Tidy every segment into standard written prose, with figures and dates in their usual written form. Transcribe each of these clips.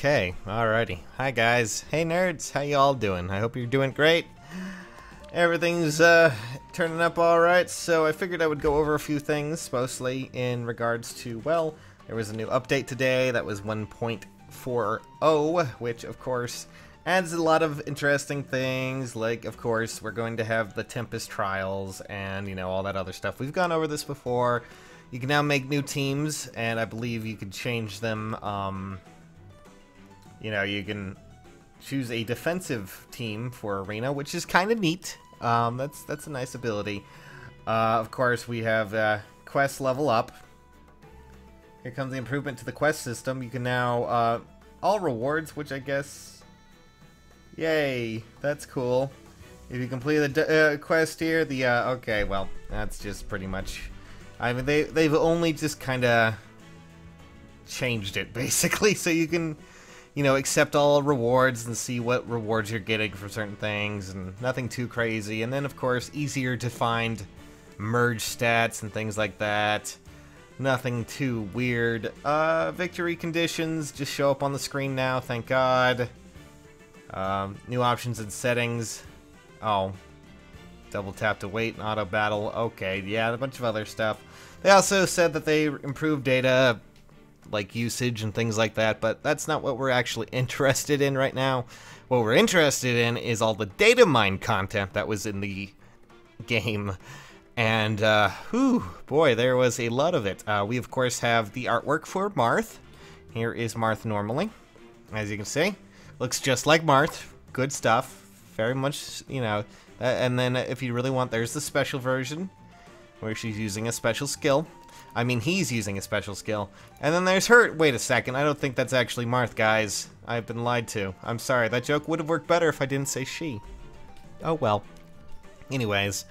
Okay, alrighty. Hi guys. Hey nerds, how you all doing? I hope you're doing great. Everything's turning up alright, so I figured I would go over a few things, mostly in regards to, well, there was a new update today that was 1.40, which of course adds a lot of interesting things, like of course we're going to have the Tempest trials and, you know, all that other stuff. We've gone over this before. You can now make new teams, and I believe you can change them, you know, you can choose a defensive team for Arena, which is kind of neat. That's a nice ability. Of course, we have quest level up. Here comes the improvement to the quest system. You can now, all rewards, which I guess, yay, that's cool. If you complete the quest here, okay, well, that's just pretty much, I mean, they've only just kind of changed it, basically, so you can, you know, accept all rewards and see what rewards you're getting for certain things, and nothing too crazy. And then, of course, easier to find merge stats and things like that. Nothing too weird. Victory conditions just show up on the screen now, thank God. New options and settings. Oh. Double tap to wait and auto battle. Okay, yeah, a bunch of other stuff. They also said that they improved data, like usage and things like that, but that's not what we're actually interested in right now. What we're interested in is all the data mine content that was in the game. And, whew, boy, there was a lot of it. We, of course, have the artwork for Marth. Here is Marth normally, as you can see. Looks just like Marth. Good stuff. Very much, you know. And then, if you really want, there's the special version, where she's using a special skill. I mean, he's using a special skill. And then there's her. Wait a second, I don't think that's actually Marth, guys. I've been lied to. I'm sorry, that joke would have worked better if I didn't say she. Oh well. Anyways,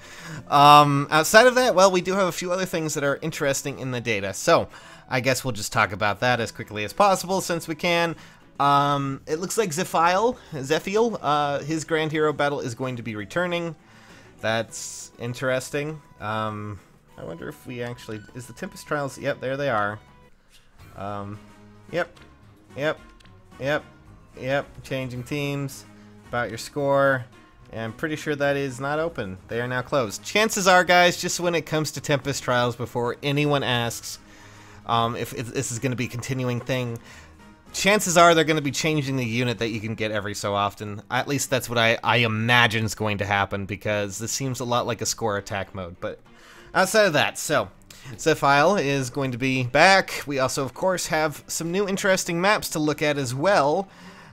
outside of that, well, we do have a few other things that are interesting in the data. So, I guess we'll just talk about that as quickly as possible, since we can. It looks like Zephiel, his Grand Hero battle is going to be returning. That's interesting. I wonder if we actually... Is the Tempest Trials... Yep, there they are. Yep. Changing teams. About your score. And I'm pretty sure that is not open. They are now closed. Chances are, guys, just when it comes to Tempest Trials, before anyone asks if this is going to be a continuing thing, chances are they're going to be changing the unit that you can get every so often. At least that's what I imagine is going to happen, because this seems a lot like a score attack mode. But outside of that, so Zephiel is going to be back. We also, of course, have some new interesting maps to look at as well.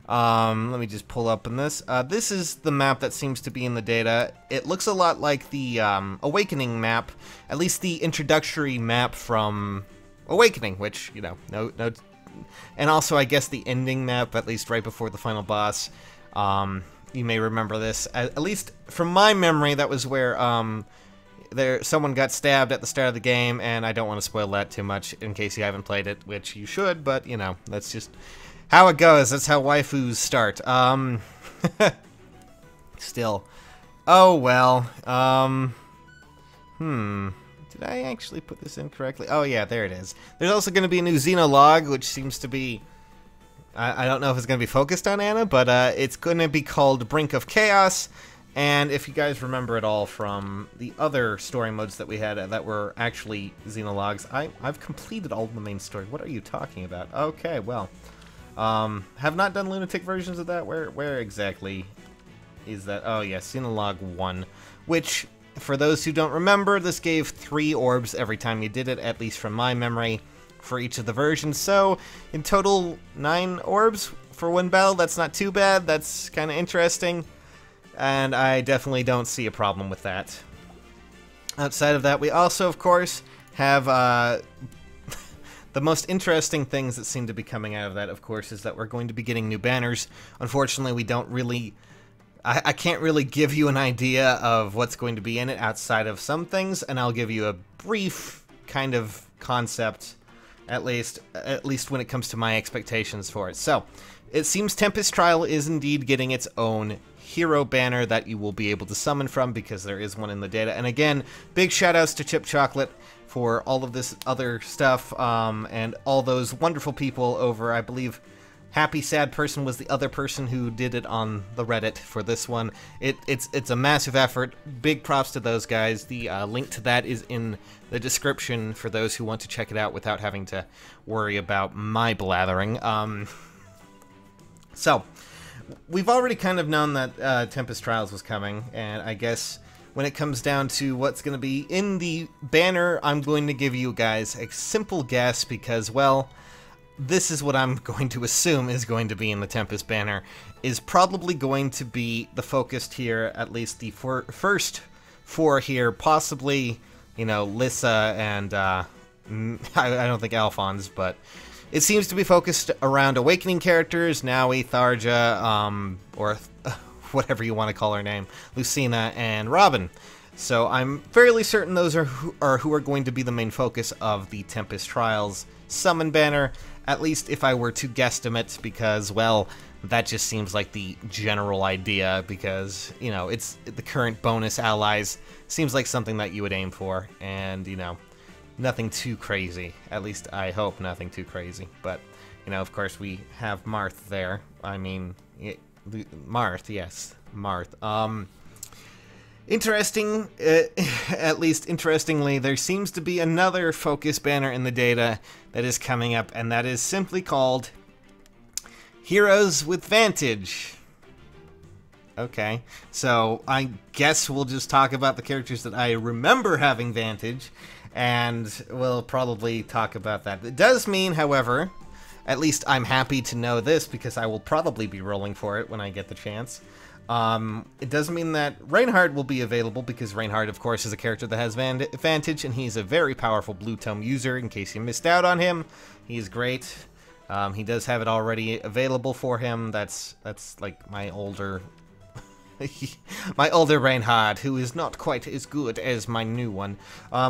Let me just pull up in this. This is the map that seems to be in the data. It looks a lot like the Awakening map, at least the introductory map from Awakening, which, you know, no, and also I guess the ending map, at least right before the final boss. You may remember this, at least from my memory. That was where someone got stabbed at the start of the game, and I don't want to spoil that too much in case you haven't played it, which you should, but, you know, that's just how it goes. That's how waifus start. Still. Oh, well. Did I actually put this in correctly? Oh, yeah, there it is. There's also going to be a new Xenolog, which seems to be... I don't know if it's going to be focused on Anna, but it's going to be called Brink of Chaos. And if you guys remember it all from the other story modes that we had that were actually Xenologs, I've completed all the main story. What are you talking about? Okay, well, have not done lunatic versions of that. Where exactly is that? Oh yes, Xenolog 1, which, for those who don't remember, this gave 3 orbs every time you did it, at least from my memory, for each of the versions. So in total, 9 orbs for one battle. That's not too bad. That's kind of interesting. And I definitely don't see a problem with that. Outside of that, we also, of course, have the most interesting things that seem to be coming out of that, of course, is that we're going to be getting new banners. Unfortunately, we don't really... I can't really give you an idea of what's going to be in it outside of some things, and I'll give you a brief kind of concept, at least when it comes to my expectations for it. So, it seems Tempest Trial is indeed getting its own hero banner that you will be able to summon from, because there is one in the data. And again, big shoutouts to Chip Chocolate for all of this other stuff, and all those wonderful people over, I believe, Happy Sad Person was the other person who did it on the Reddit for this one. It's a massive effort. Big props to those guys. The link to that is in the description for those who want to check it out without having to worry about my blathering. So, we've already kind of known that Tempest Trials was coming, and I guess when it comes down to what's going to be in the banner, I'm going to give you guys a simple guess because, well, this is what I'm going to assume is going to be in the Tempest banner, is probably going to be the focused here, at least the first 4 here, possibly, you know, Lissa and, I don't think Alphonse, but it seems to be focused around Awakening characters, Naui, Tharja, or whatever you want to call her name, Lucina, and Robin. So I'm fairly certain those are who are going to be the main focus of the Tempest Trials summon banner, at least if I were to guesstimate, because, well, that just seems like the general idea, because, you know, it's the current bonus allies, seems like something that you would aim for, and, you know, nothing too crazy. At least I hope nothing too crazy. But, you know, of course we have Marth there. I mean, Marth, yes, Marth. Interesting, at least interestingly, there seems to be another focus banner in the data that is coming up, and that is simply called Heroes with Vantage. Okay, so I guess we'll just talk about the characters that I remember having Vantage, and we'll probably talk about that. It does mean, however, at least I'm happy to know this because I will probably be rolling for it when I get the chance. It does mean that Reinhardt will be available because Reinhardt, of course, is a character that has Vantage, and he's a very powerful Blue Tome user, in case you missed out on him. He's great. He does have it already available for him. That's like my older... my older Reinhardt, who is not quite as good as my new one.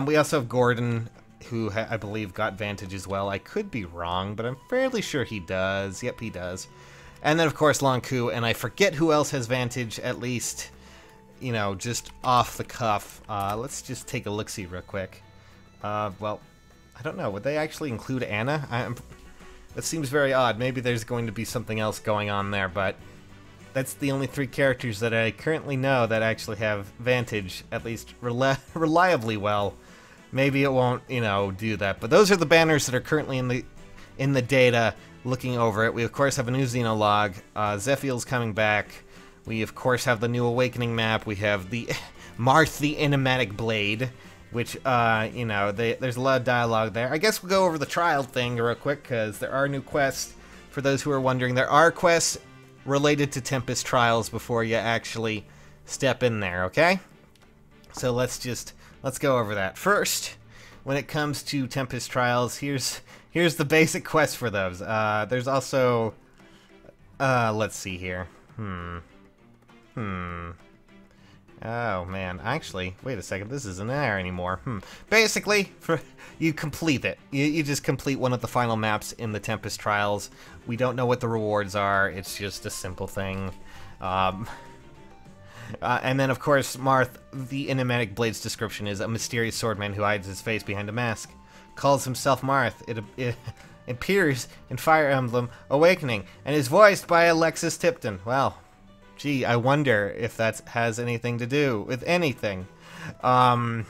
We also have Gordon, who I believe got Vantage as well. I could be wrong, but I'm fairly sure he does. Yep, he does. And then, of course, lon'qu, and I forget who else has Vantage, at least, you know, just off the cuff. Let's just take a look-see real quick. Well, I don't know. Would they actually include Anna? That seems very odd. Maybe there's going to be something else going on there, but that's the only 3 characters that I currently know that actually have Vantage, at least reliably well. Maybe it won't, you know, do that. But those are the banners that are currently in the data. Looking over it, we of course have a new Xenolog. Zephiel's coming back. We of course have the new Awakening map. We have the Marth the Enigmatic Blade, which, you know, there's a lot of dialogue there. I guess we'll go over the trial thing real quick, because there are new quests. For those who are wondering, there are quests related to Tempest Trials before you actually step in there, okay? So let's go over that. First, when it comes to Tempest Trials, here's the basic quest for those. There's also, let's see here. Oh, man. Actually, wait a second. This isn't there anymore. Basically, you complete it. You just complete one of the final maps in the Tempest Trials. We don't know what the rewards are. It's just a simple thing. And then, of course, Marth, the Enigmatic Blade's description is a mysterious swordman who hides his face behind a mask. Calls himself Marth. It appears in Fire Emblem Awakening, and is voiced by Alexis Tipton. Well, gee, I wonder if that has anything to do with anything. Yeah,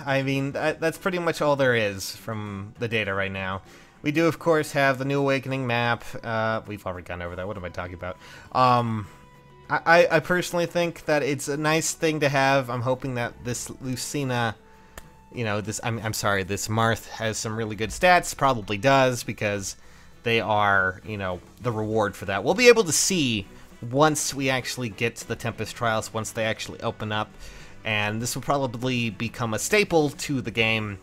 I mean, that's pretty much all there is from the data right now. We do, of course, have the new Awakening map. We've already gone over that. What am I talking about? I personally think that it's a nice thing to have. I'm hoping that this Lucina... You know, I'm sorry, this Marth has some really good stats, probably does, because they are, you know, the reward for that. We'll be able to see once we actually get to the Tempest Trials, once they actually open up, and this will probably become a staple to the game,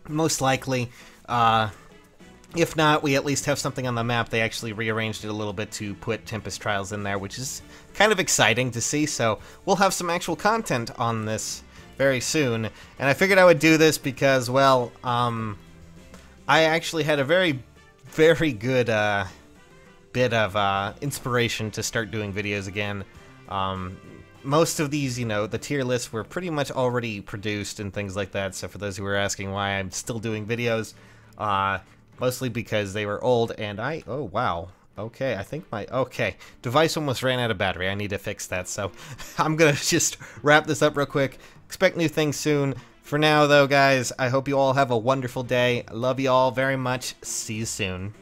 most likely. If not, we at least have something on the map. They actually rearranged it a little bit to put Tempest Trials in there, which is kind of exciting to see, so we'll have some actual content on this very soon. And I figured I would do this because, well, I actually had a very, very good bit of inspiration to start doing videos again. Most of these, you know, the tier lists were pretty much already produced and things like that, so for those who were asking why I'm still doing videos, Mostly because they were old, and oh, wow. Okay, I think okay, device almost ran out of battery. I need to fix that, so I'm gonna just wrap this up real quick. Expect new things soon. For now, though, guys, I hope you all have a wonderful day. I love you all very much. See you soon.